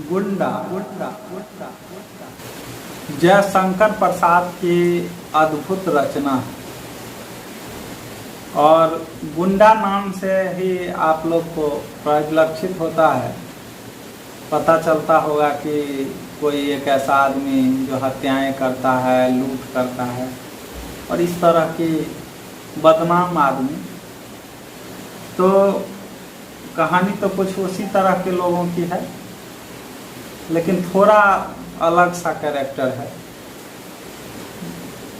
गुंडा जयशंकर प्रसाद की अद्भुत रचना है। और गुंडा नाम से ही आप लोग को परिलक्षित होता है, पता चलता होगा कि कोई एक ऐसा आदमी जो हत्याएं करता है, लूट करता है और इस तरह की बदनाम आदमी। तो कहानी तो कुछ उसी तरह के लोगों की है, लेकिन थोड़ा अलग सा कैरेक्टर है।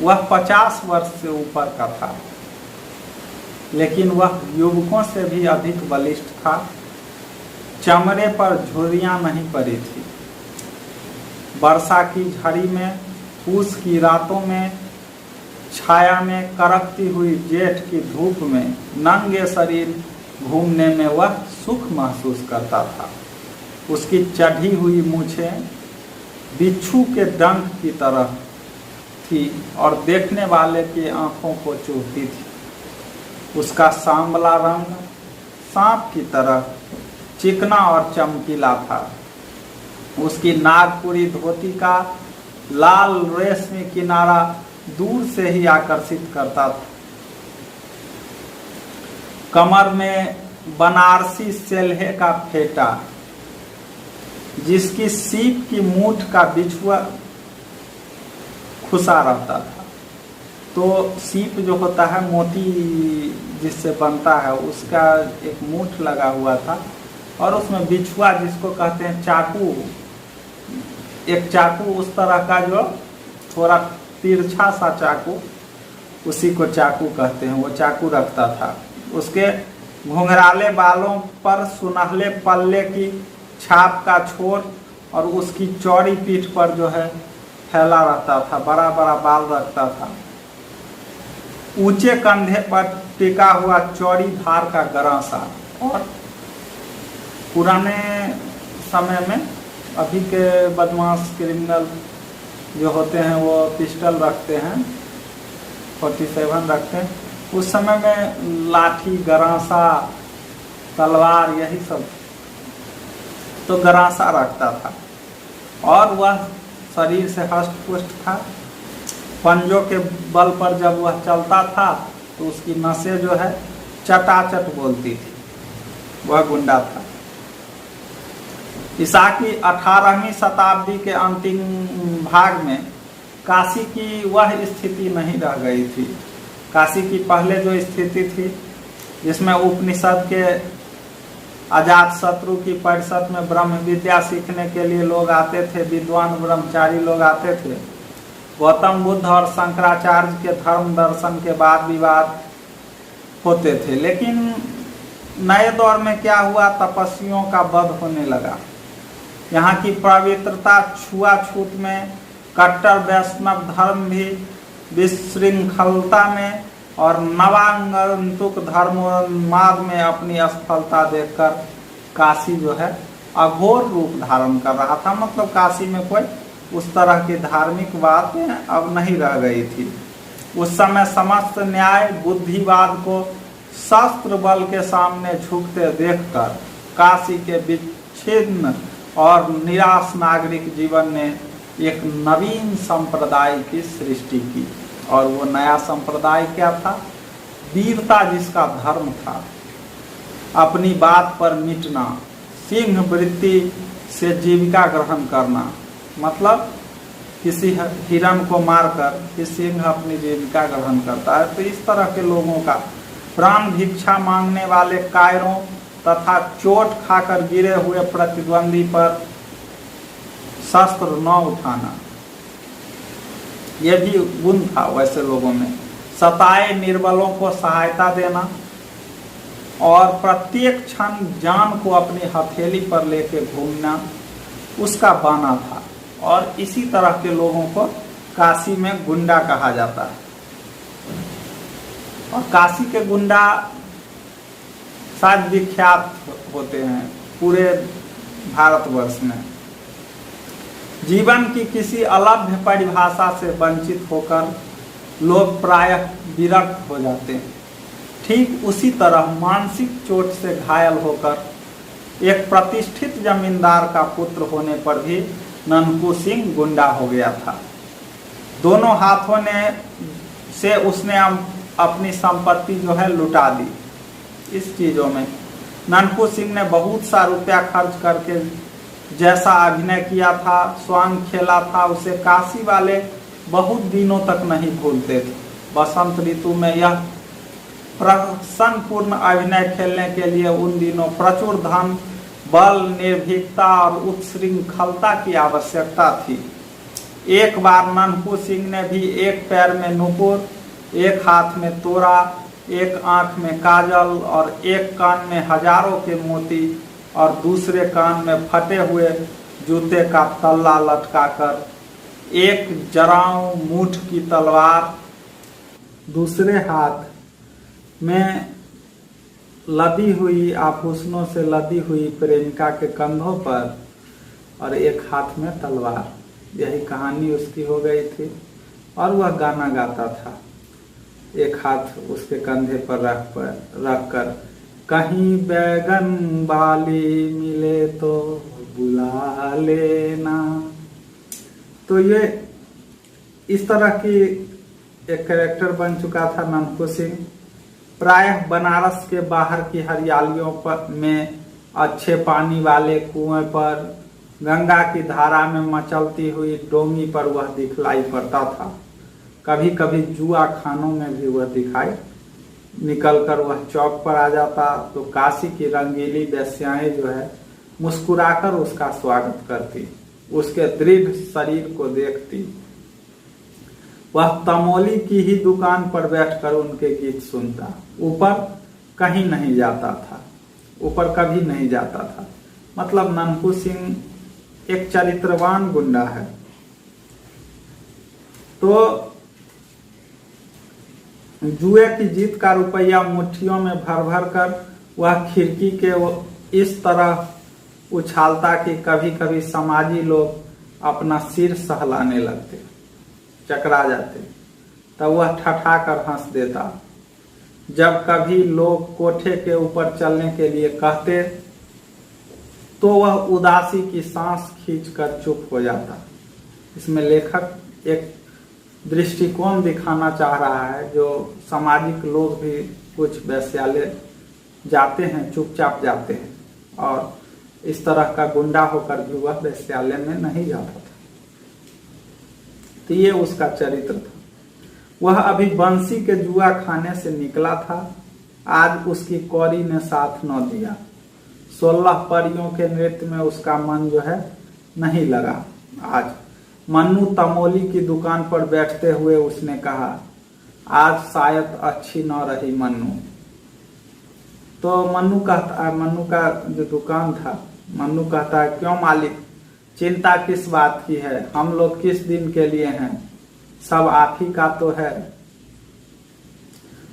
वह 50 वर्ष से ऊपर का था, लेकिन वह युवकों से भी अधिक बलिष्ठ था। चमड़े पर झुर्रियां नहीं पड़ी थी। वर्षा की झड़ी में, पूस की रातों में, छाया में, कड़कती हुई जेठ की धूप में नंगे शरीर घूमने में वह सुख महसूस करता था। उसकी चढ़ी हुई मूछें बिच्छू के डंक की तरह थी और देखने वाले की आंखों को चुभती थी। उसका सांवला रंग सांप की तरह चिकना और चमकीला था। उसकी नागपुरी धोती का लाल रेशमी किनारा दूर से ही आकर्षित करता था। कमर में बनारसी सेल्हे का फेटा, जिसकी सीप की मूठ का बिछुआ खुसा रहता था। तो सीप जो होता है, मोती जिससे बनता है, उसका एक मूठ लगा हुआ था और उसमें बिछुआ, जिसको कहते हैं चाकू, एक चाकू उस तरह का जो थोड़ा तिरछा सा चाकू, उसी को चाकू कहते हैं, वो चाकू रखता था। उसके घुंघराले बालों पर सुनहले पल्ले की छाप का छोर और उसकी चौड़ी पीठ पर जो है फैला रहता था, बड़ा बड़ा बाल रखता था। ऊंचे कंधे पर टिका हुआ चौड़ी धार का गरासा। और पुराने समय में, अभी के बदमाश क्रिमिनल जो होते हैं वो पिस्टल रखते हैं, 47 रखते हैं। उस समय में लाठी, गरासा, तलवार, यही सब, तो गरासा रखता था। और वह शरीर से हष्ट पुष्ट था। पंजों के बल पर जब वह चलता था तो उसकी नसें जो है चटाचट बोलती थी। वह गुंडा था। ईसा की 18वीं शताब्दी के अंतिम भाग में काशी की वह स्थिति नहीं रह गई थी। काशी की पहले जो स्थिति थी, जिसमें उपनिषद के अजात शत्रु की परिषद में ब्रह्म विद्या सीखने के लिए लोग आते थे, विद्वान ब्रह्मचारी लोग आते थे। गौतम बुद्ध और शंकराचार्य के धर्म दर्शन के बाद विवाद होते थे। लेकिन नए दौर में क्या हुआ, तपस्वियों का वध होने लगा। यहाँ की पवित्रता, छुआछूत में, कट्टर वैष्णव धर्म भी विशृंखलता में और नवागंतुक धर्मोन्माद में अपनी असफलता देखकर काशी जो है अघोर रूप धारण कर रहा था। मतलब काशी में कोई उस तरह की धार्मिक बातें अब नहीं रह गई थी। उस समय समस्त न्याय बुद्धिवाद को शस्त्र बल के सामने झुकते देखकर काशी के विच्छिन्न और निराश नागरिक जीवन ने एक नवीन संप्रदाय की सृष्टि की। और वो नया संप्रदाय क्या था? वीरता जिसका धर्म था, अपनी बात पर मिटना, सिंह वृत्ति से जीविका ग्रहण करना। मतलब किसी हिरण को मारकर सिंह अपनी जीविका ग्रहण करता है। तो इस तरह के लोगों का, प्राण भिक्षा मांगने वाले कायरों तथा चोट खाकर गिरे हुए प्रतिद्वंदी पर शस्त्र न उठाना, यह भी गुण था वैसे लोगों में। सताए निर्बलों को सहायता देना और प्रत्येक क्षण जान को अपनी हथेली पर लेके घूमना उसका बाना था। और इसी तरह के लोगों को काशी में गुंडा कहा जाता है। और काशी के गुंडा शायद विख्यात होते हैं पूरे भारतवर्ष में। जीवन की किसी अलभ्य परिभाषा से वंचित होकर लोग प्रायः विरक्त हो जाते हैं। ठीक उसी तरह मानसिक चोट से घायल होकर एक प्रतिष्ठित जमींदार का पुत्र होने पर भी ननकू सिंह गुंडा हो गया था। दोनों हाथों से उसने अपनी संपत्ति जो है लुटा दी। इस चीजों में ननकू सिंह ने बहुत सा रुपया खर्च करके जैसा अभिनय किया था, स्वांग खेला था, उसे काशी वाले बहुत दिनों तक नहीं भूलते थे। बसंत ऋतु में यह प्रसन्नपूर्ण अभिनय खेलने के लिए उन दिनों प्रचुर धन, बल, निर्भीकता और उच्छृंखलता की आवश्यकता थी। एक बार ननकू सिंह ने भी एक पैर में नुपुर, एक हाथ में तोरा, एक आंख में काजल और एक कान में हजारों के मोती और दूसरे कान में फटे हुए जूते का तल्ला लटकाकर एक जराऊ मूठ की तलवार दूसरे हाथ में लदी हुई आभूषणों से लदी हुई प्रेमिका के कंधों पर और एक हाथ में तलवार, यही कहानी उसकी हो गई थी। और वह गाना गाता था, एक हाथ उसके कंधे पर रख कर कहीं बैगन बाली मिले तो बुला लेना। तो ये इस तरह की एक कैरेक्टर बन चुका था ननकू सिंह। प्रायः बनारस के बाहर की हरियालियों पर में, अच्छे पानी वाले कुएं पर, गंगा की धारा में मचलती हुई डोंगी पर वह दिखलाई पड़ता था। कभी कभी जुआ खानों में भी वह दिखाई निकलकर वह चौक पर आ जाता तो काशी की रंगीली वेश्याएं जो है मुस्कुराकर उसका स्वागत करती, उसके दृढ़ शरीर को देखती। वह तमोली की ही दुकान पर बैठकर उनके गीत सुनता। ऊपर कहीं नहीं जाता था, ऊपर कभी नहीं जाता था। मतलब ननकू सिंह एक चरित्रवान गुंडा है। तो जुए की जीत का रुपया मुट्ठियों में भर भर कर वह खिड़की के इस तरह उछालता कि कभी कभी समाजी लोग अपना सिर सहलाने लगते, चकरा जाते। तब वह ठठा कर हंस देता। जब कभी लोग कोठे के ऊपर चलने के लिए कहते तो वह उदासी की सांस खींचकर चुप हो जाता। इसमें लेखक एक दृष्टिकोण दिखाना चाह रहा है, जो सामाजिक लोग भी कुछ वैश्यालय जाते हैं, चुपचाप जाते हैं, और इस तरह का गुंडा होकर भी वह वैश्यालय में नहीं जाता था। तो ये उसका चरित्र था। वह अभी बंसी के जुआ खाने से निकला था। आज उसकी कौड़ी ने साथ न दिया। 16 परियों के नृत्य में उसका मन जो है नहीं लगा। आज मन्नू तमोली की दुकान पर बैठते हुए उसने कहा, आज शायद अच्छी न रही मन्नू। तो मन्नू का जो दुकान था, मन्नू कहता है, क्यों मालिक, चिंता किस बात की है? हम लोग किस दिन के लिए हैं? सब आप ही का तो है।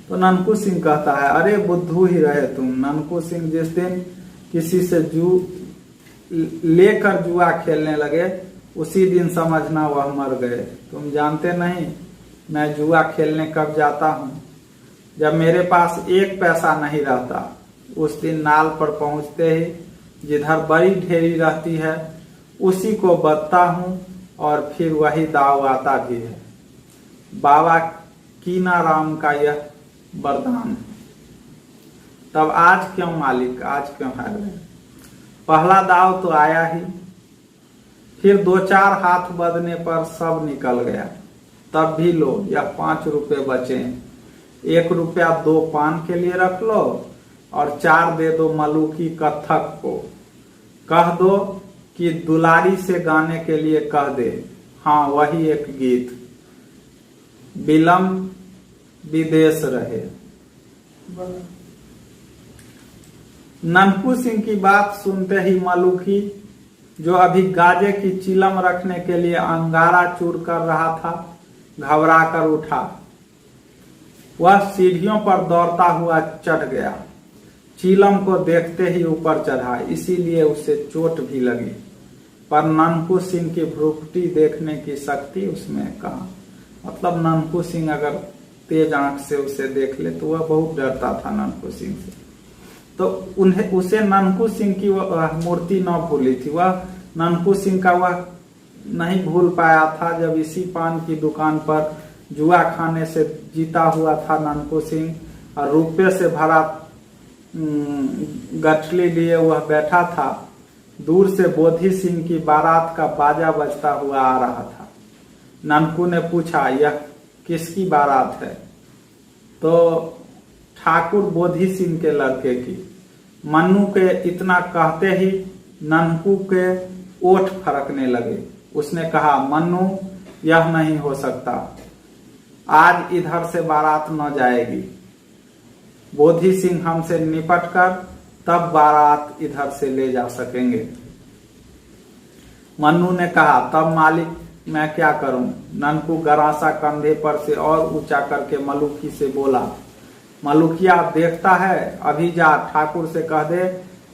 तो ननकू सिंह कहता है, अरे बुद्धू ही रहे तुम। ननकू सिंह जिस दिन किसी से लेकर जुआ खेलने लगे उसी दिन समझना वह मर गए। तुम जानते नहीं मैं जुआ खेलने कब जाता हूँ? जब मेरे पास एक पैसा नहीं रहता। उस दिन नाल पर पहुंचते ही जिधर बड़ी ढेरी रहती है उसी को बदता हूँ और फिर वही दाव आता भी है। बाबा कीना राम का यह वरदान है। तब आज क्यों मालिक, आज क्यों हार गए? पहला दाव तो आया ही, फिर 2-4 हाथ बदने पर सब निकल गया। तब भी लो, यह 5 रुपए बचे। 1 रुपया 2 पान के लिए रख लो और 4 दे दो मलुकी कत्थक को। कह दो कि दुलारी से गाने के लिए कह दे। हाँ, वही एक गीत, विलंब विदेश रहे। ननकू सिंह की बात सुनते ही मलुकी, जो अभी गाजे की चिलम रखने के लिए अंगारा चूर कर रहा था, घबरा कर उठा। वह सीढ़ियों पर दौड़ता हुआ चढ़ गया। चिलम को देखते ही ऊपर चढ़ा, इसीलिए उसे चोट भी लगी। पर ननकू सिंह की भ्रुकुटी देखने की शक्ति उसमें कहाँ। मतलब ननकू सिंह अगर तेज आंख से उसे देख ले तो वह बहुत डरता था ननकू सिंह से। तो उन्हें उसे ननकू सिंह की वह मूर्ति न भूली थी। वह ननकू सिंह का वह नहीं भूल पाया था जब इसी पान की दुकान पर जुआ खाने से जीता हुआ था ननकू सिंह और रुपये से भरा गठली लिए वह बैठा था। दूर से बोधी सिंह की बारात का बाजा बजता हुआ आ रहा था। ननकू ने पूछा, यह किसकी बारात है? तो ठाकुर बोधी सिंह के लड़के की। मन्नू के इतना कहते ही ननकू के ओठ फरकने लगे। उसने कहा, मन्नू यह नहीं हो सकता, आज इधर से बारात न जाएगी। बोधी सिंह हमसे निपट कर तब बारात इधर से ले जा सकेंगे। मन्नू ने कहा, तब मालिक मैं क्या करूं? ननकू गरासा कंधे पर से और ऊंचा करके मलुकी से बोला, मलुकिया देखता है, अभी जा ठाकुर से कह दे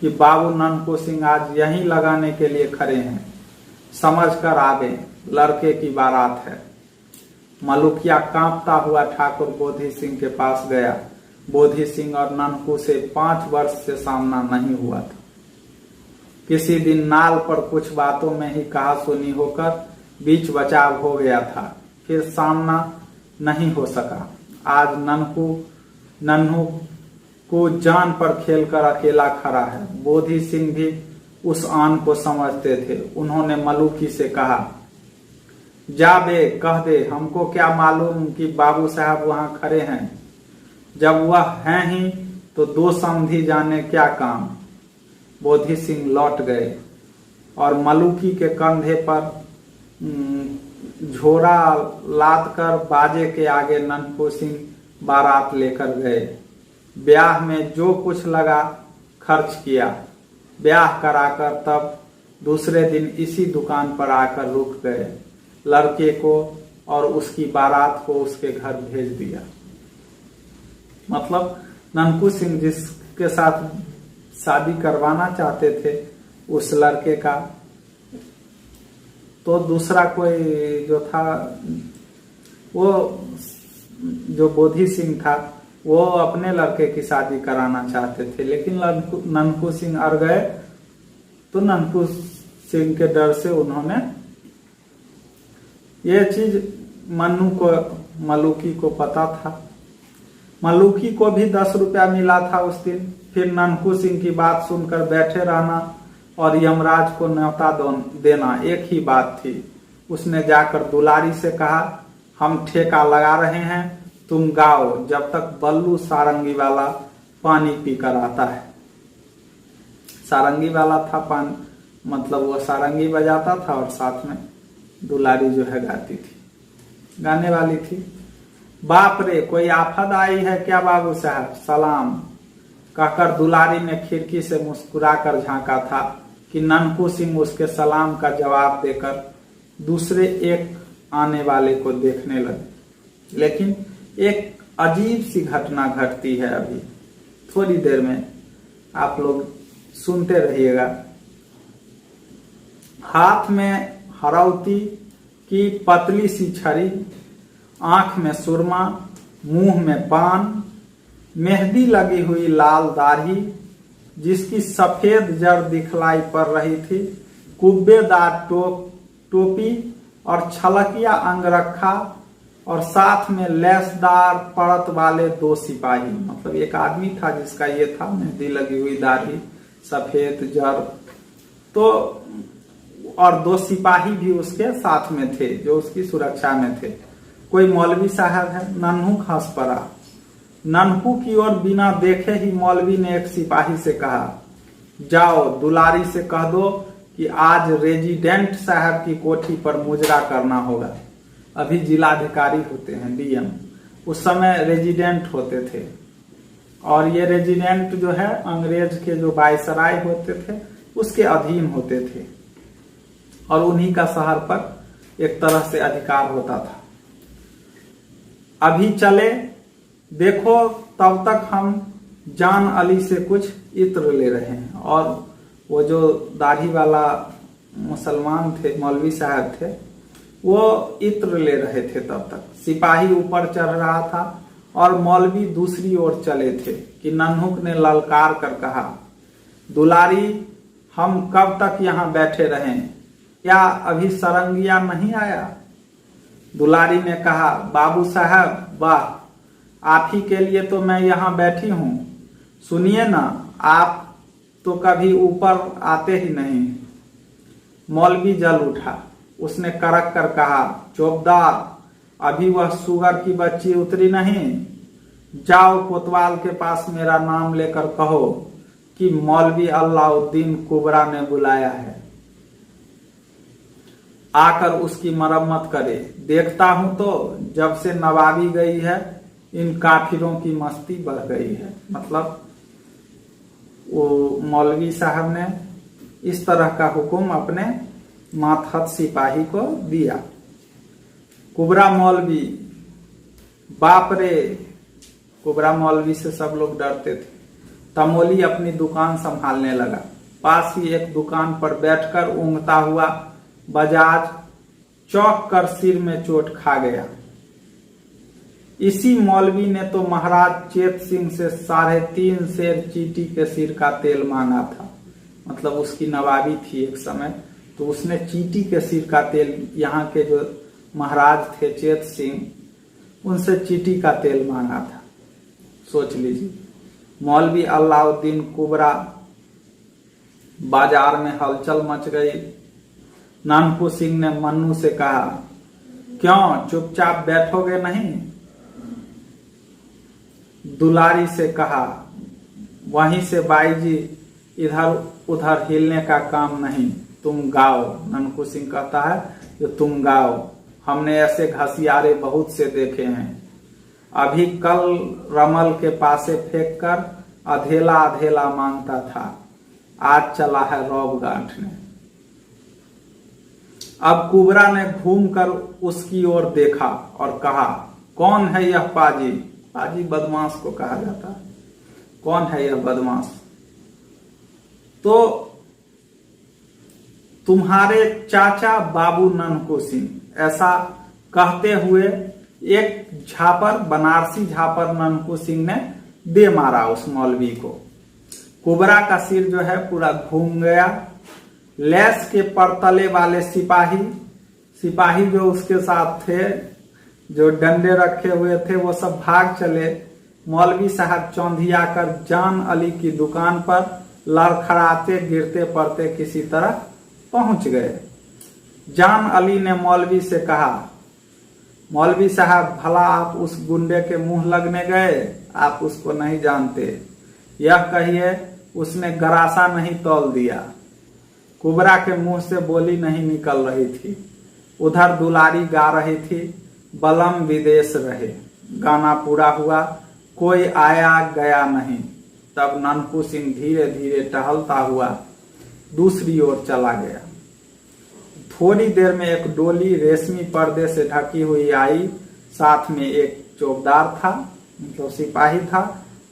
कि बाबू ननकू सिंह आज यहीं लगाने के लिए खड़े हैं, समझ कर आवे, लड़के की बारात है। मलुकिया कांपता हुआ ठाकुर बोधी सिंह के पास गया। बोधी सिंह और ननकू से 5 वर्ष से सामना नहीं हुआ था। किसी दिन नाल पर कुछ बातों में ही कहा सुनी होकर बीच बचाव हो गया था, फिर सामना नहीं हो सका। आज नन्हू को जान पर खेलकर अकेला खड़ा है। बोधी सिंह भी उस आन को समझते थे। उन्होंने मलुकी से कहा, जा बे कह दे, हमको क्या मालूम कि बाबू साहब वहां खड़े हैं। जब वह हैं ही तो 2 समधी जाने क्या काम। बोधी सिंह लौट गए और मलुकी के कंधे पर झोरा लाद कर बाजे के आगे ननकू सिंह बारात लेकर गए। ब्याह में जो कुछ लगा खर्च किया। ब्याह कराकर तब दूसरे दिन इसी दुकान पर आकर रुक गए। लड़के को और उसकी बारात को उसके घर भेज दिया। मतलब ननकू सिंह जिसके साथ शादी करवाना चाहते थे उस लड़के का, तो दूसरा कोई जो था, वो जो बोधी सिंह था, वो अपने लड़के की शादी कराना चाहते थे। लेकिन ननकू सिंह अड़ गए, तो ननकू सिंह के डर से उन्होंने ये चीज मन्नू को, मलुकी को पता था। मलुकी को भी 10 रुपया मिला था उस दिन। फिर ननकू सिंह की बात सुनकर बैठे रहना और यमराज को न्योता देना एक ही बात थी। उसने जाकर दुलारी से कहा, हम ठेका लगा रहे हैं, तुम गाओ जब तक बल्लू सारंगी वाला पानी पीकर आता है। सारंगी वाला था पान, मतलब वो सारंगी बजाता था और साथ में दुलारी जो है गाती थी, गाने वाली थी। बाप रे, कोई आफत आई है क्या बाबू साहब? सलाम कहकर दुलारी ने खिड़की से मुस्कुराकर झांका था कि ननकू सिंह उसके सलाम का जवाब देकर दूसरे एक आने वाले को देखने लगे। लेकिन एक अजीब सी घटना घटती है अभी थोड़ी देर में, आप लोग सुनते रहिएगा। हाथ में हरौती की पतली सी छड़ी, आंख में सुरमा, मुंह में पान, मेहंदी लगी हुई लाल दाढ़ी जिसकी सफेद जड़ दिखलाई पड़ रही थी, कुब्बेदार टोपी और छलकिया अंगरखा, और साथ में लेसदार परत वाले 2 सिपाही। मतलब एक आदमी था जिसका ये था, मेहंदी लगी हुई दाढ़ी, सफेद जड़, तो और 2 सिपाही भी उसके साथ में थे जो उसकी सुरक्षा में थे। कोई मौलवी साहब है। नन्हू हंस पड़ा। ननकू की ओर बिना देखे ही मौलवी ने एक सिपाही से कहा, जाओ दुलारी से कह दो कि आज रेजिडेंट साहब की कोठी पर मुजरा करना होगा। अभी जिलाधिकारी होते हैं, डीएम, उस समय रेजिडेंट होते थे। और ये रेजिडेंट जो है अंग्रेज के जो वायसराय होते थे उसके अधीन होते थे और उन्हीं का शहर पर एक तरह से अधिकार होता था। अभी चले, देखो तब तक हम जान अली से कुछ इत्र ले रहे हैं। और वो जो दाढ़ी वाला मुसलमान थे, मौलवी साहब थे, वो इत्र ले रहे थे। तब तक सिपाही ऊपर चढ़ रहा था और मौलवी दूसरी ओर चले थे कि नन्हुक ने ललकार कर कहा, दुलारी, हम कब तक यहाँ बैठे रहें? क्या अभी सरंगिया नहीं आया? दुलारी ने कहा, बाबू साहब, वाह, आप ही के लिए तो मैं यहाँ बैठी हूँ। सुनिए ना, आप तो कभी ऊपर आते ही नहीं। मौलवी जल उठा। उसने करक कर कहा, चौबदार, अभी वह सुगर की बच्ची उतरी नहीं। जाओ कोतवाल के पास मेरा नाम लेकर कहो कि मौलवी अलाउद्दीन कुबरा ने बुलाया है, आकर उसकी मरम्मत करे। देखता हूं तो जब से नवाबी गई है इन काफिरों की मस्ती बढ़ गई है। मतलब वो मौलवी साहब ने इस तरह का हुक्म अपने मातहत सिपाही को दिया। कुबरा मौलवी, बाप रे, कुबरा मौलवी से सब लोग डरते थे। तमोली अपनी दुकान संभालने लगा। पास ही एक दुकान पर बैठकर ऊँघता हुआ बजाज चौंक कर सिर में चोट खा गया। इसी मौलवी ने तो महाराज चेत सिंह से 3.5 सेर चीटी के सिर का तेल मांगा था। मतलब उसकी नवाबी थी एक समय, तो उसने चीटी के सिर का तेल, यहाँ के जो महाराज थे चेत सिंह, उनसे चीटी का तेल मांगा था। सोच लीजिए, मौलवी अलाउद्दीन कुबरा। बाजार में हलचल मच गई। नानकू सिंह ने मन्नू से कहा, क्यों चुपचाप बैठोगे नहीं? दुलारी से कहा, वहीं से बाई जी, इधर उधर हिलने का काम नहीं, तुम गाओ। ननकू सिंह कहता है कि तुम गाओ, हमने ऐसे घसियारे बहुत से देखे हैं। अभी कल रमल के पासे फेंक कर अधेला अधेला मांगता था, आज चला है रौब गांठने। अब कुबरा ने घूमकर उसकी ओर देखा और कहा, कौन है यह पाजी? पाजी बदमाश को कहा जाता है। कौन है यह बदमाश? तो तुम्हारे चाचा बाबू ननकू सिंह, ऐसा कहते हुए एक झापर, बनारसी झापर ननकू सिंह ने दे मारा उस मौलवी को। कुबरा का सिर जो है पूरा घूम गया। लैस के परतले वाले सिपाही जो उसके साथ थे, जो डंडे रखे हुए थे, वो सब भाग चले। मौलवी साहब चौंधिया कर जान अली की दुकान पर लड़खड़ाते गिरते पड़ते किसी तरह पहुंच गए। जान अली ने मौलवी से कहा, मौलवी साहब, भला आप उस गुंडे के मुंह लगने गए? आप उसको नहीं जानते। यह कहिए उसने गरासा नहीं तौल दिया। कुबरा के मुंह से बोली नहीं निकल रही थी। उधर दुलारी गा रही थी, बलम विदेश रहे। गाना पूरा हुआ, कोई आया गया नहीं। तब ननकू सिंह धीरे धीरे टहलता हुआ दूसरी ओर चला गया। थोड़ी देर में एक डोली रेशमी पर्दे से ढकी हुई आई। साथ में एक चौबदार था, मतलब सिपाही था।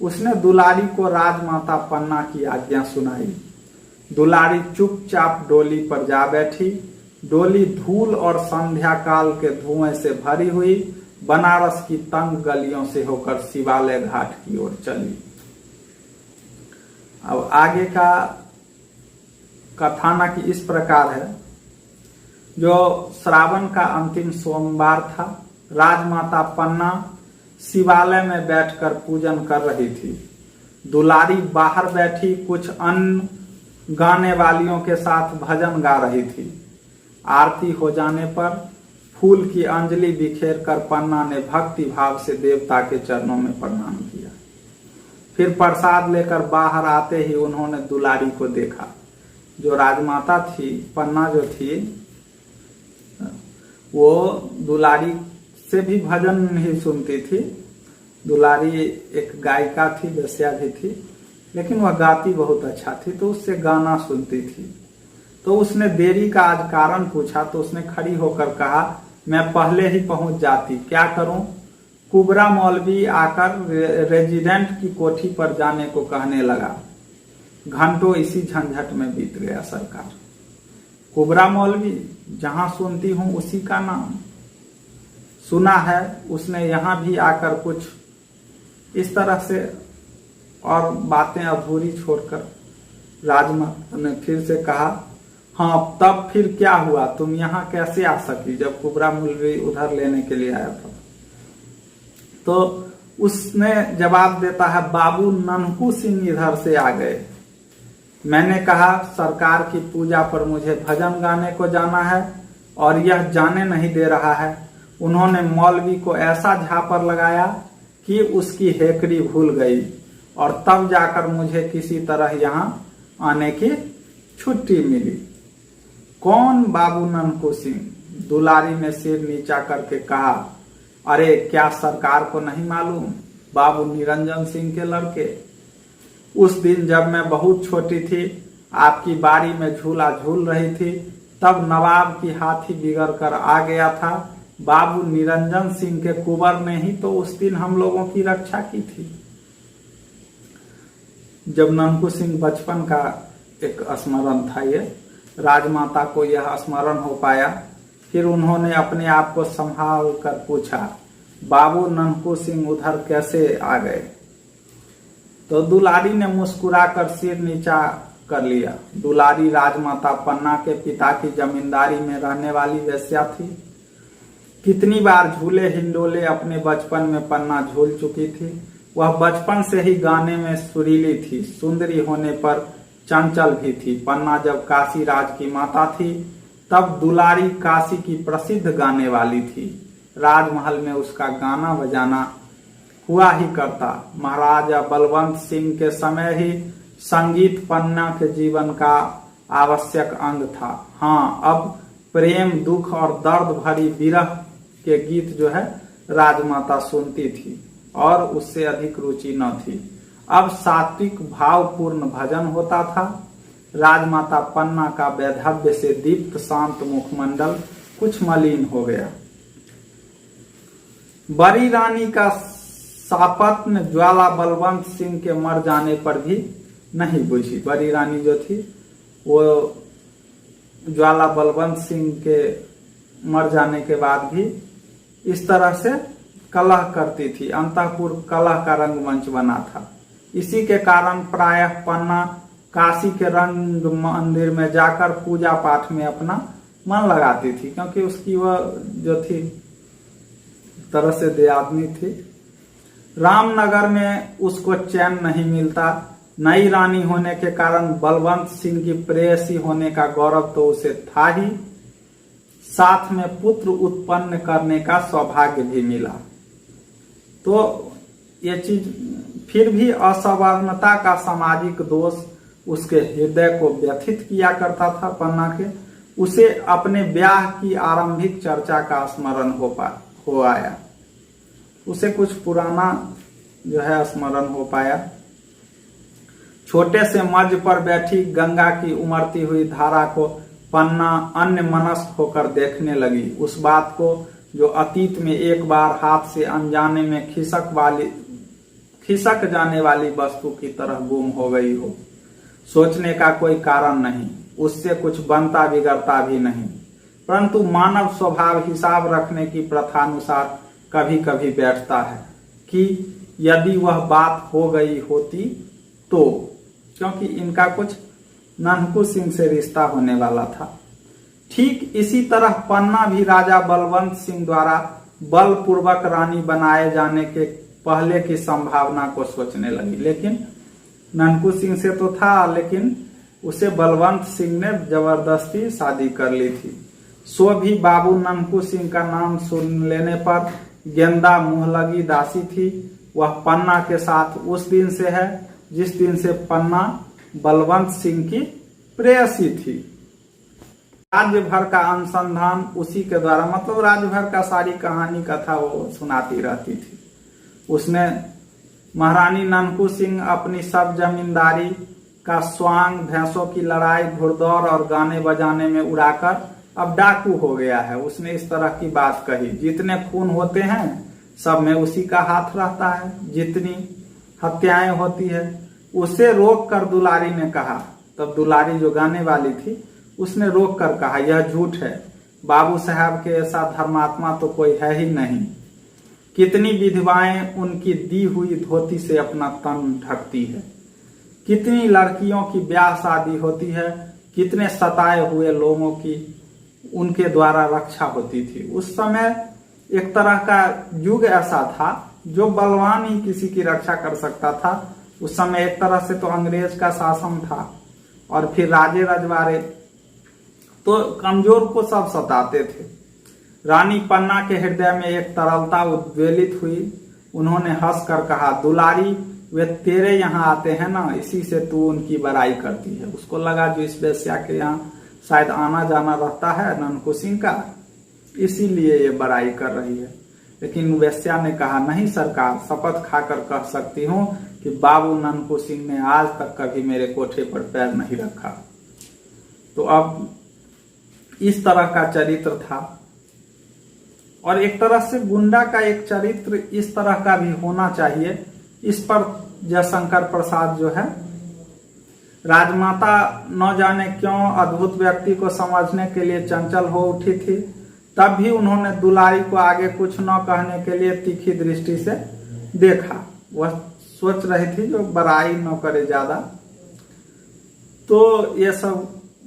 उसने दुलारी को राजमाता पन्ना की आज्ञा सुनाई। दुलारी चुपचाप डोली पर जा बैठी। डोली धूल और संध्या काल के धुएं से भरी हुई बनारस की तंग गलियों से होकर शिवालय घाट की ओर चली। अब आगे का कथानक इस प्रकार है। जो श्रावण का अंतिम सोमवार था, राजमाता पन्ना शिवालय में बैठकर पूजन कर रही थी। दुलारी बाहर बैठी कुछ अन्य गाने वालियों के साथ भजन गा रही थी। आरती हो जाने पर फूल की अंजलि बिखेर कर पन्ना ने भक्ति भाव से देवता के चरणों में प्रणाम किया। फिर प्रसाद लेकर बाहर आते ही उन्होंने दुलारी को देखा। जो राजमाता थी, पन्ना जो थी, वो दुलारी से भी भजन ही सुनती थी। दुलारी एक गायिका थी, वेश्या भी थी, लेकिन वह गाती बहुत अच्छा थी, तो उससे गाना सुनती थी। तो उसने देरी का आज कारण पूछा, तो उसने खड़ी होकर कहा, मैं पहले ही पहुंच जाती, क्या करूं? कुबरा मौलवी आकर रेजिडेंट की कोठी पर जाने को कहने लगा। घंटों इसी झंझट में बीत गया सरकार। कुबरा मौलवी, जहां सुनती हूं उसी का नाम सुना है। उसने यहां भी आकर कुछ इस तरह से और बातें अधूरी छोड़कर राजमाता ने फिर से कहा, हाँ तब फिर क्या हुआ, तुम यहाँ कैसे आ सकी जब कुबरा मुलवी उधर लेने के लिए आया था। तो उसने जवाब देता है, बाबू ननकू सिंह इधर से आ गए। मैंने कहा सरकार की पूजा पर मुझे भजन गाने को जाना है और यह जाने नहीं दे रहा है। उन्होंने मौलवी को ऐसा झापर लगाया कि उसकी हेकड़ी भूल गई और तब जाकर मुझे किसी तरह यहाँ आने की छुट्टी मिली। कौन बाबू ननकू सिंह? दुलारी ने सिर नीचा करके कहा, अरे क्या सरकार को नहीं मालूम, बाबू निरंजन सिंह के लड़के। उस दिन जब मैं बहुत छोटी थी, आपकी बाड़ी में झूला झूल रही थी, तब नवाब की हाथी बिगड़ कर आ गया था। बाबू निरंजन सिंह के कुंवर ने ही तो उस दिन हम लोगों की रक्षा की थी। जब ननकू सिंह बचपन का एक स्मरण था, ये राजमाता को यह स्मरण हो पाया। फिर उन्होंने अपने आप को संभाल कर पूछा, बाबू ननकू सिंह उधर कैसे आ गए? तो दुलारी ने मुस्कुराकर सिर नीचा कर लिया। दुलारी राजमाता पन्ना के पिता की जमींदारी में रहने वाली वेश्या थी। कितनी बार झूले हिंडोले अपने बचपन में पन्ना झूल चुकी थी। वह बचपन से ही गाने में सुरीली थी, सुंदरी होने पर चंचल भी थी। पन्ना जब काशी राज की माता थी, तब दुलारी काशी की प्रसिद्ध गाने वाली थी। राजमहल में उसका गाना बजाना हुआ ही करता। महाराजा बलवंत सिंह के समय ही संगीत पन्ना के जीवन का आवश्यक अंग था। हाँ, अब प्रेम, दुख और दर्द भरी विरह के गीत जो है राजमाता सुनती थी और उससे अधिक रुचि न थी। अब सात्विक भावपूर्ण भजन होता था। राजमाता पन्ना का वैधव्य से दीप्त शांत मुखमंडल कुछ मलिन हो गया। बड़ी रानी का सापत्न ज्वाला बलवंत सिंह के मर जाने पर भी नहीं बुझी। बड़ी रानी जो थी वो ज्वाला बलवंत सिंह के मर जाने के बाद भी इस तरह से कलह करती थी। अंतःपुर कलह का रंगमंच बना था। इसी के कारण प्रायः पन्ना काशी के रंग मंदिर में जाकर पूजा पाठ में अपना मन लगाती थी, क्योंकि उसकी वह जो थी तरह से दयादनी थी। रामनगर में उसको चैन नहीं मिलता। नई रानी होने के कारण बलवंत सिंह की प्रेयसी होने का गौरव तो उसे था ही, साथ में पुत्र उत्पन्न करने का सौभाग्य भी मिला। तो ये चीज फिर भी असवर्णता का सामाजिक दोष उसके हृदय को व्यथित किया करता था पन्ना के। उसे अपने ब्याह की आरंभिक चर्चा का स्मरण हो आया। उसे कुछ पुराना जो है स्मरण हो पाया। छोटे से मर्ज पर बैठी गंगा की उमड़ती हुई धारा को पन्ना अन्य मनस्क होकर देखने लगी। उस बात को जो अतीत में एक बार हाथ से अनजाने में खिसक जाने वाली वस्तु की तरह गुम हो गई हो। सोचने का कोई कारण नहीं, उससे कुछ बनता बिगड़ता भी नहीं, परंतु मानव स्वभाव हिसाब रखने की प्रथानुसार कभी कभी बैठता है कि यदि वह बात हो गई होती तो, क्योंकि इनका कुछ ननकू सिंह से रिश्ता होने वाला था। ठीक इसी तरह पन्ना भी राजा बलवंत सिंह द्वारा बलपूर्वक रानी बनाए जाने के पहले की संभावना को सोचने लगी। लेकिन ननकू सिंह से तो था, लेकिन उसे बलवंत सिंह ने जबरदस्ती शादी कर ली थी। सो भी बाबू ननकू सिंह का नाम सुन लेने पर गेंदा मुहलगी दासी थी। वह पन्ना के साथ उस दिन से है जिस दिन से पन्ना बलवंत सिंह की प्रेयसी थी। राज्य भर का अनुसंधान उसी के द्वारा, मतलब राज्य भर का सारी कहानी कथा वो सुनाती रहती थी। उसने महारानी ननकू सिंह अपनी सब जमींदारी का स्वांग भैंसों की लड़ाई, घुड़दौड़ और गाने बजाने में उड़ाकर अब डाकू हो गया है। उसने इस तरह की बात कही। जितने खून होते हैं सब में उसी का हाथ रहता है, जितनी हत्याएं होती है। उसे रोक कर दुलारी ने कहा, तब दुलारी जो गाने वाली थी उसने रोक कर कहा, यह झूठ है। बाबू साहब के ऐसा धर्मात्मा तो कोई है ही नहीं। कितनी विधवाएं उनकी दी हुई धोती से अपना तन ढकती है, कितनी लड़कियों की ब्याह शादी होती है, कितने सताए हुए लोगों की उनके द्वारा रक्षा होती थी। उस समय एक तरह का युग ऐसा था जो बलवान ही किसी की रक्षा कर सकता था। उस समय एक तरह से तो अंग्रेज का शासन था और फिर राजे रजवाड़े, तो कमजोर को सब सताते थे। रानी पन्ना के हृदय में एक तरलता उद्वेलित हुई। उन्होंने हंसकर कहा, दुलारी वे तेरे यहाँ आते हैं ना, इसी से तू उनकी बड़ाई करती है। उसको लगा जो इस वेश्या के यहाँ शायद आना जाना रहता है ननकू सिंह का, इसीलिए ये बड़ाई कर रही है। लेकिन वेश्या ने कहा, नहीं सरकार, शपथ खाकर कह सकती हूँ कि बाबू ननकू सिंह ने आज तक कभी मेरे कोठे पर पैर नहीं रखा। तो अब इस तरह का चरित्र था और एक तरह से गुंडा का एक चरित्र इस तरह का भी होना चाहिए। इस पर जयशंकर प्रसाद जो है, राजमाता न जाने क्यों अद्भुत व्यक्ति को समझने के लिए चंचल हो उठी थी। तब भी उन्होंने दुलारी को आगे कुछ न कहने के लिए तीखी दृष्टि से देखा। वह सोच रही थी जो बड़ाई न करे ज्यादा। तो ये सब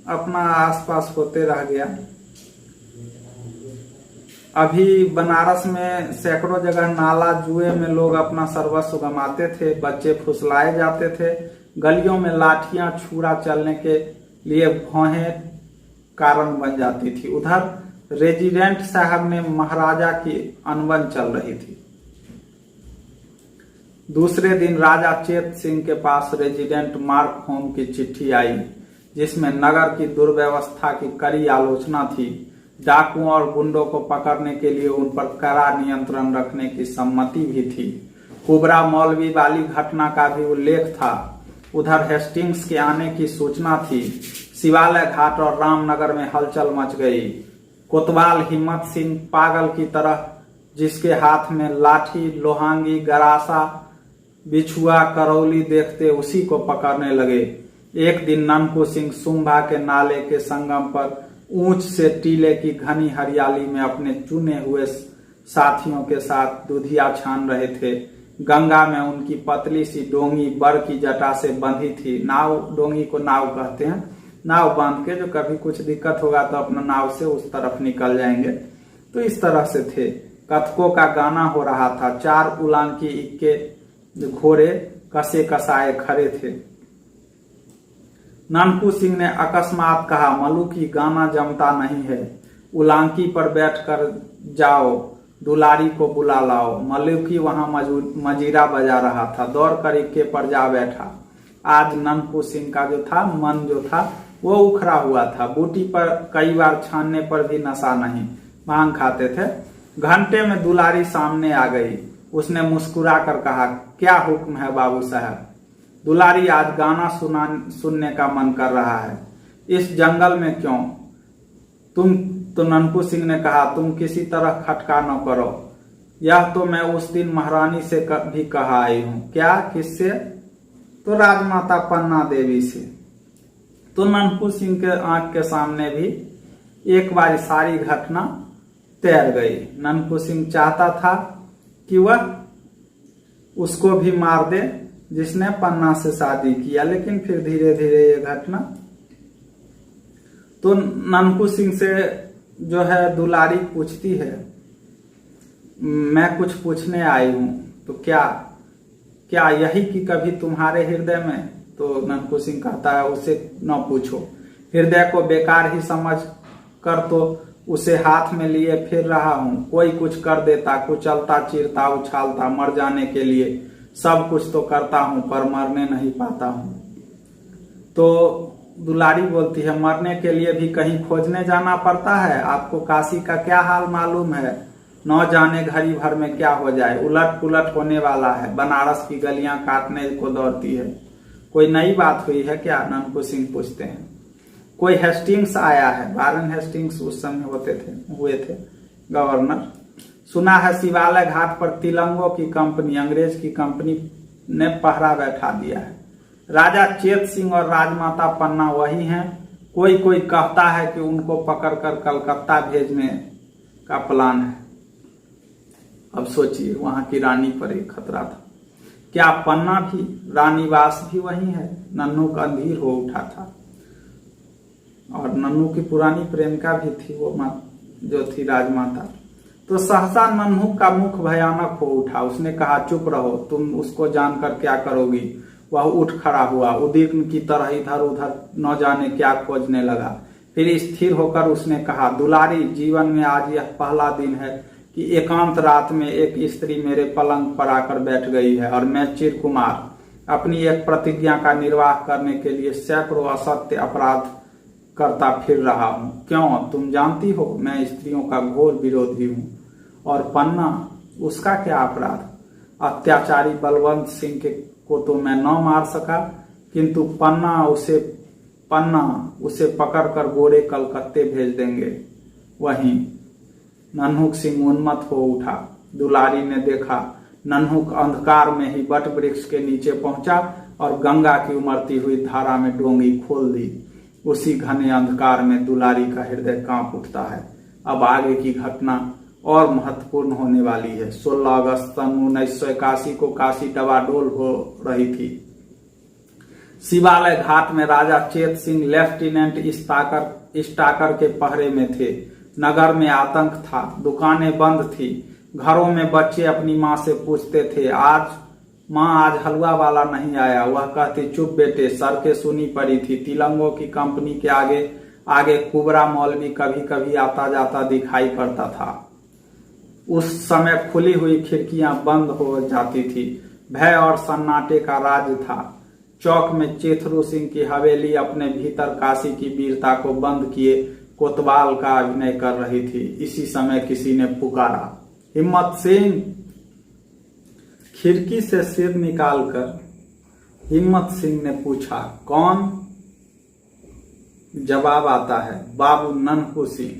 अपना आसपास होते रह गया। अभी बनारस में सैकड़ों जगह नाला जुए में लोग अपना सर्वस्व गंवाते थे, बच्चे फुसलाए जाते थे, गलियों में लाठियां छुरा चलने के लिए भौहें कारण बन जाती थी। उधर रेजिडेंट साहब में महाराजा की अनबन चल रही थी। दूसरे दिन राजा चेत सिंह के पास रेजिडेंट मार्क होम की चिट्ठी आई, जिसमें नगर की दुर्व्यवस्था की कड़ी आलोचना थी। डाकुओं और गुंडों को पकड़ने के लिए उन पर कड़ा नियंत्रण रखने की सम्मति भी थी। कुबरा मौलवी वाली घटना का भी उल्लेख था। उधर हेस्टिंग्स के आने की सूचना थी। शिवालय घाट और रामनगर में हलचल मच गई। कोतवाल हिम्मत सिंह पागल की तरह, जिसके हाथ में लाठी, लोहांगी, गरासा, बिछुआ, करौली देखते उसी को पकड़ने लगे। एक दिन ननकू सिंह सुंभा के नाले के संगम पर ऊंच से टीले की घनी हरियाली में अपने चुने हुए साथियों के साथ दूधिया छान रहे थे। गंगा में उनकी पतली सी डोंगी बर की जटा से बंधी थी। नाव, डोंगी को नाव कहते हैं, नाव बांध के जो कभी कुछ दिक्कत होगा तो अपना नाव से उस तरफ निकल जाएंगे। तो इस तरह से थे। कथकों का गाना हो रहा था। 4 उलांकी इक्के घोड़े कसे कसाए खड़े थे। ननकू सिंह ने अकस्मात कहा, मलुकी गाना जमता नहीं है, उलांकी पर बैठकर जाओ, दुलारी को बुला लाओ। मलुकी वहां मजीरा बजा रहा था, दौड़कर इक्के पर जा बैठा। आज ननकू सिंह का जो था मन जो था वो उखड़ा हुआ था। बूटी पर कई बार छानने पर भी नशा नहीं, भांग खाते थे। घंटे में दुलारी सामने आ गई। उसने मुस्कुरा कर कहा, क्या हुक्म है बाबू साहब? दुलारी, आज गाना सुनने का मन कर रहा है। इस जंगल में क्यों? तुम तो ननकू सिंह ने कहा, तुम किसी तरह खटका न करो। यह तो मैं उस दिन महारानी से भी कहा आई हूं। क्या? किससे? तो राजमाता पन्ना देवी से। तो ननकू सिंह के आंख के सामने भी एक बार सारी घटना तैर गई। ननकू सिंह चाहता था कि वह उसको भी मार दे जिसने पन्ना से शादी किया, लेकिन फिर धीरे धीरे ये घटना। तो ननकू सिंह से जो है दुलारी पूछती है, मैं कुछ पूछने आई हूं, तो क्या यही कि कभी तुम्हारे हृदय में? तो ननकू सिंह कहता है, उसे न पूछो। हृदय को बेकार ही समझ कर तो उसे हाथ में लिए फिर रहा हूं। कोई कुछ कर देता, कुचलता, चीरता, उछालता, मर जाने के लिए सब कुछ तो करता हूं, पर मरने नहीं पाता हूं। तो दुलारी बोलती है, मरने के लिए भी कहीं खोजने जाना पड़ता है। आपको काशी का क्या हाल मालूम है? न जाने घड़ी भर में क्या हो जाए, उलट पुलट होने वाला है। बनारस की गलियां काटने को दौड़ती है। कोई नई बात हुई है क्या? ननकू सिंह पूछते हैं। कोई हेस्टिंग्स आया है? वारेन हेस्टिंग्स उस समय हुए थे गवर्नर। सुना है शिवालय घाट पर तिलंगों की कंपनी, अंग्रेज की कंपनी ने पहरा बैठा दिया है। राजा चेत सिंह और राजमाता पन्ना वही हैं। कोई कहता है कि उनको पकड़कर कलकत्ता भेजने का प्लान है। अब सोचिए, वहां की रानी पर एक खतरा था। क्या पन्ना भी, रानीवास भी वही है? नन्हू का अंधीर हो उठा था। और नन्हू की पुरानी प्रेमिका भी थी, वो जो थी राजमाता। तो सहसा नन्हू का मुख भयानक हो उठा। उसने कहा, चुप रहो, तुम उसको जानकर क्या करोगी? वह उठ खड़ा हुआ, उद्विग्न की तरह इधर उधर न जाने क्या खोजने लगा। फिर स्थिर होकर उसने कहा, दुलारी, जीवन में आज यह पहला दिन है कि एकांत रात में एक स्त्री मेरे पलंग पर आकर बैठ गई है और मैं चिरकुमार अपनी एक प्रतिज्ञा का निर्वाह करने के लिए सैकड़ों असत्य अपराध करता फिर रहा हूं। क्यों? तुम जानती हो मैं स्त्रियों का घोर विरोधी हूं। और पन्ना, उसका क्या अपराध? अत्याचारी बलवंत सिंह को तो मैं न मार सका, किंतु पन्ना उसे पकड़कर गोरे कलकत्ते भेज देंगे। वहीं नन्हुक सिंह उन्मत्त हो उठा। दुलारी ने देखा, नन्हुक अंधकार में ही वट वृक्ष के नीचे पहुंचा और गंगा की उमड़ती हुई धारा में डोंगी खोल दी। उसी घने अंधकार में दुलारी का हृदय कांप उठता है। अब आगे की घटना और महत्वपूर्ण होने वाली है। 16 अगस्त सन 1981 को काशी डबाडोल हो रही थी। शिवालय घाट में राजा चेत सिंह लेफ्टिनेंट स्टाकर के पहरे में थे। नगर में आतंक था, दुकानें बंद थी। घरों में बच्चे अपनी माँ से पूछते थे, आज हलवा वाला नहीं आया? वह कहती, चुप बेटे, सड़कें सुनी पड़ी थी। तिलंगों की कंपनी के आगे कुबरा मौलवी कभी कभी आता जाता दिखाई पड़ता था। उस समय खुली हुई खिड़कियां बंद हो जाती थी। भय और सन्नाटे का राज था। चौक में चेथरू सिंह की हवेली अपने भीतर काशी की वीरता को बंद किए कोतवाल का अभिनय कर रही थी। इसी समय किसी ने पुकारा, हिम्मत सिंह। खिड़की से सिर निकालकर हिम्मत सिंह ने पूछा, कौन? जवाब आता है, बाबू नन्हू सिंह।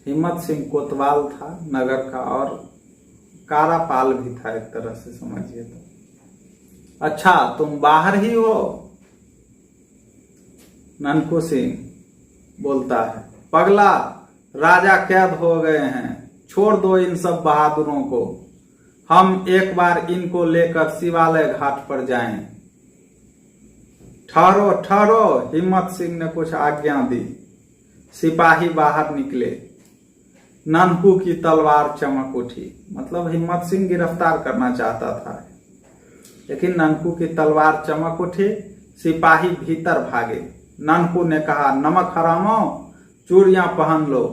हिम्मत सिंह कोतवाल था नगर का और कारापाल भी था, एक तरह से समझिए तो। अच्छा, तुम बाहर ही हो? नन्हू सिंह बोलता है, पगला, राजा कैद हो गए हैं, छोड़ दो इन सब बहादुरों को। हम एक बार इनको लेकर शिवालय घाट पर जाएं। ठहरो ठहरो, हिम्मत सिंह ने कुछ आज्ञा दी। सिपाही बाहर निकले। नन्हू की तलवार चमक उठी। मतलब हिम्मत सिंह गिरफ्तार करना चाहता था, लेकिन नन्हू की तलवार चमक उठी। सिपाही भीतर भागे। नन्हू ने कहा, नमक हरामो, चूड़ियां पहन लो।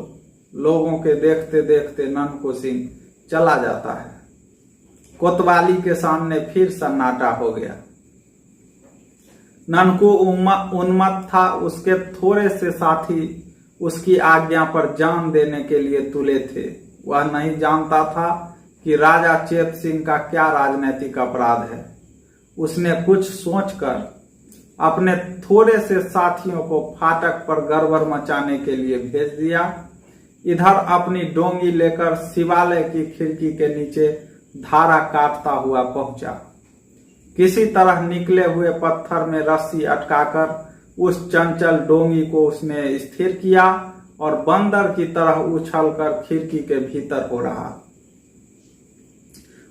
लोगों के देखते देखते नन्हू सिंह चला जाता है। कोतवाली के सामने फिर सन्नाटा हो गया। नन्हू उन्मत्त था। उसके थोड़े से साथी उसकी आज्ञा पर जान देने के लिए तुले थे। वह नहीं जानता था कि राजा चेत सिंह का क्या राजनीतिक अपराध है। उसने कुछ सोचकर अपने थोड़े से साथियों को फाटक पर गड़बड़ मचाने के लिए भेज दिया। इधर अपनी डोंगी लेकर शिवालय की खिड़की के नीचे धारा काटता हुआ पहुंचा। किसी तरह निकले हुए पत्थर में रस्सी अटकाकर उस चंचल डोंगी को उसने स्थिर किया और बंदर की तरह उछलकर खिड़की के भीतर हो रहा।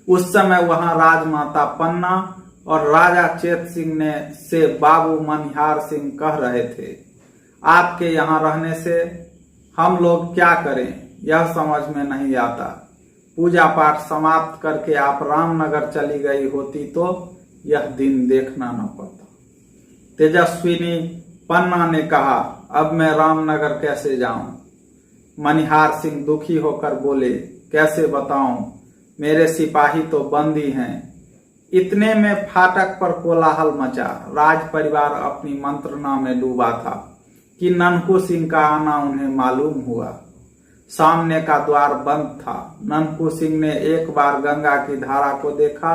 उस समय वहां राजमाता पन्ना और राजा चेत सिंह से बाबू मनिहार सिंह कह रहे थे, आपके यहाँ रहने से हम लोग क्या करें, यह समझ में नहीं आता। पूजा पाठ समाप्त करके आप रामनगर चली गई होती तो यह दिन देखना न पड़ता। तेजस्विनी पन्ना ने कहा, अब मैं रामनगर कैसे जाऊं? मनिहार सिंह दुखी होकर बोले, कैसे बताऊं, मेरे सिपाही तो बंदी हैं। इतने में फाटक पर कोलाहल मचा। राज परिवार अपनी मंत्रणा में डूबा था कि नन्हू सिंह का आना उन्हें मालूम हुआ। सामने का द्वार बंद था। नन्हू सिंह ने एक बार गंगा की धारा को देखा।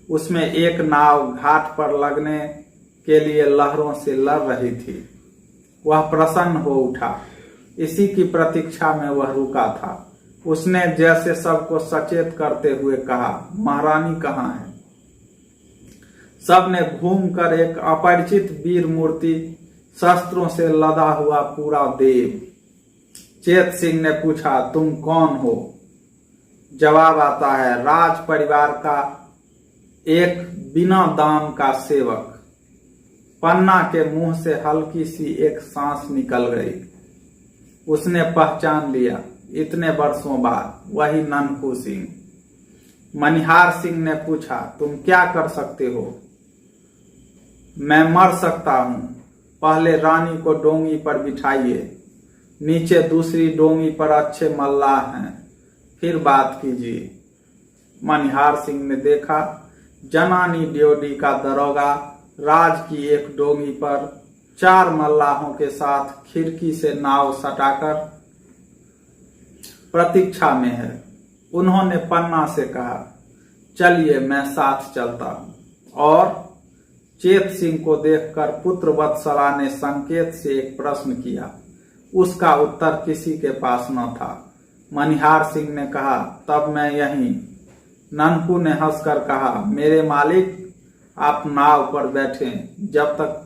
उसमें एक नाव घाट पर लगने के लिए लहरों से लड़ रही थी। वह प्रसन्न हो उठा। इसी की प्रतीक्षा में वह रुका था। उसने जैसे सबको सचेत करते हुए कहा, महारानी कहाँ है? सबने घूमकर एक अपरिचित वीर मूर्ति, शस्त्रों से लदा हुआ पूरा देव। चेत सिंह ने पूछा, तुम कौन हो? जवाब आता है राज परिवार का एक बिना दाम का सेवक। पन्ना के मुंह से हल्की सी एक सांस निकल गई। उसने पहचान लिया, इतने वर्षों बाद वही ननकू सिंह। मनिहार सिंह ने पूछा, तुम क्या कर सकते हो? मैं मर सकता हूं। पहले रानी को डोंगी पर बिठाइए, नीचे दूसरी डोंगी पर अच्छे मल्लाह हैं, फिर बात कीजिए। मनिहार सिंह ने देखा जनानी ड्योढ़ी का दरोगा राज की एक डोंगी पर 4 मल्लाहों के साथ खिड़की से नाव सटाकर प्रतीक्षा में है। उन्होंने पन्ना से कहा, चलिए मैं साथ चलता हूं। और चेत सिंह को देखकर पुत्र वत्सला ने संकेत से एक प्रश्न किया। उसका उत्तर किसी के पास न था। मनिहार सिंह ने कहा, तब मैं यहीं। ननकू ने हंसकर कहा, मेरे मालिक आप नाव पर बैठें। जब तक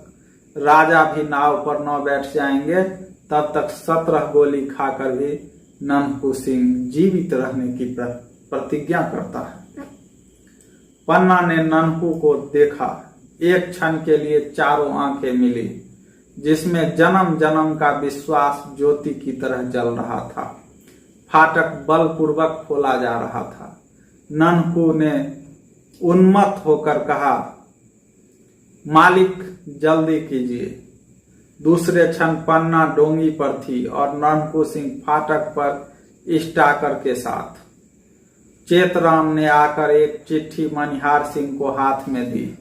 राजा भी नाव पर न बैठ जाएंगे तब तक 17 गोली खाकर भी ननकू सिंह जीवित रहने की प्रतिज्ञा करता है। पन्ना ने ननकू को देखा। एक क्षण के लिए चारों आंखें मिली, जिसमें जन्म जन्म का विश्वास ज्योति की तरह जल रहा था। फाटक बलपूर्वक खोला जा रहा था। ननकू ने उन्मत्त होकर कहा, मालिक जल्दी कीजिए। दूसरे क्षण पन्ना डोंगी पर थी और ननकू सिंह फाटक पर स्टाकर के साथ। चेतराम ने आकर एक चिट्ठी मनिहार सिंह को हाथ में दी।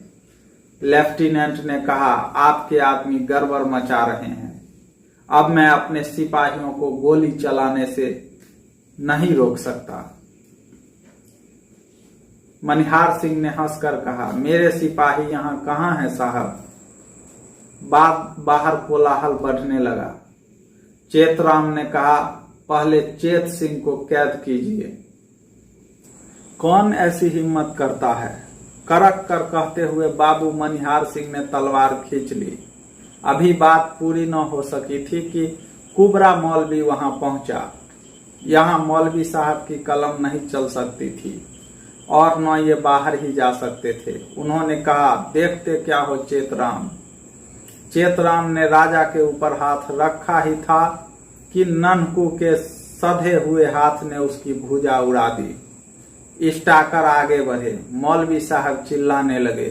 लेफ्टिनेंट ने कहा, आपके आदमी गड़बड़ मचा रहे हैं। अब मैं अपने सिपाहियों को गोली चलाने से नहीं रोक सकता। मनिहार सिंह ने हंसकर कहा, मेरे सिपाही यहाँ कहाँ हैं साहब? बाहर कोलाहल बढ़ने लगा। चेतराम ने कहा, पहले चेत सिंह को कैद कीजिए। कौन ऐसी हिम्मत करता है? करक कर कहते हुए बाबू मनिहार सिंह ने तलवार खींच ली। अभी बात पूरी न हो सकी थी कि कुबरा मौलवी वहां पहुंचा। यहाँ मौलवी साहब की कलम नहीं चल सकती थी और न ये बाहर ही जा सकते थे। उन्होंने कहा, देखते क्या हो चेतराम। चेतराम ने राजा के ऊपर हाथ रखा ही था कि ननकू के सधे हुए हाथ ने उसकी भुजा उड़ा दी। स्टाकर आगे बढ़े। मौलवी साहब चिल्लाने लगे।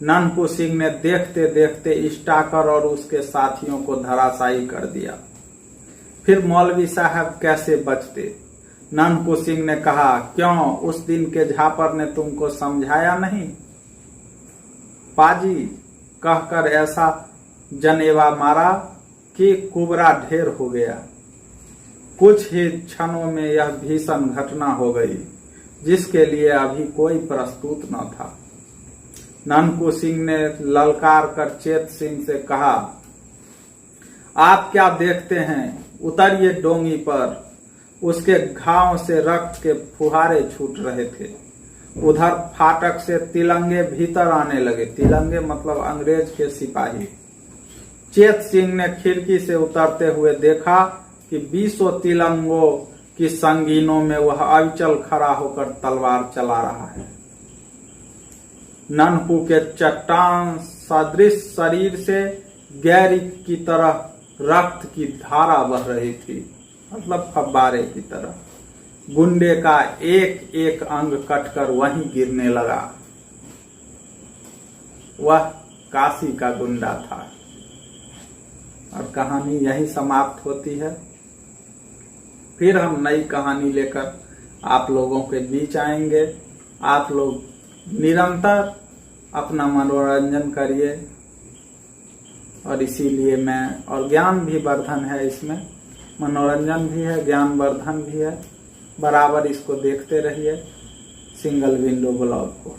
ननकू सिंह ने देखते देखते स्टाकर और उसके साथियों को धराशायी कर दिया। फिर मौलवी साहब कैसे बचते? ननकू सिंह ने कहा, क्यों उस दिन के झापर ने तुमको समझाया नहीं? पाजी कहकर ऐसा जनेवा मारा कि कुबरा ढेर हो गया। कुछ ही क्षणों में यह भीषण घटना हो गई जिसके लिए अभी कोई प्रस्तुत न था। ननकू सिंह ने ललकार कर चेत सिंह से कहा, आप क्या देखते हैं? उतरिए डोंगी पर। उसके घाव से रक्त के फुहारे छूट रहे थे। उधर फाटक से तिलंगे भीतर आने लगे। तिलंगे मतलब अंग्रेज के सिपाही। चेत सिंह ने खिड़की से उतरते हुए देखा कि 20 तिलंगों की संगीनों में वह अविचल खड़ा होकर तलवार चला रहा है। ननकू के चट्टान सदृश शरीर से गैरी की तरह रक्त की धारा बह रही थी, मतलब फव्वारे की तरह। गुंडे का एक एक अंग कटकर वहीं गिरने लगा। वह काशी का गुंडा था। और कहानी यही समाप्त होती है। फिर हम नई कहानी लेकर आप लोगों के बीच आएंगे। आप लोग निरंतर अपना मनोरंजन करिए और इसीलिए मैं, और ज्ञान भी वर्धन है इसमें, मनोरंजन भी है, ज्ञान वर्धन भी है। बराबर इसको देखते रहिए सिंगल विंडो ब्लॉग को।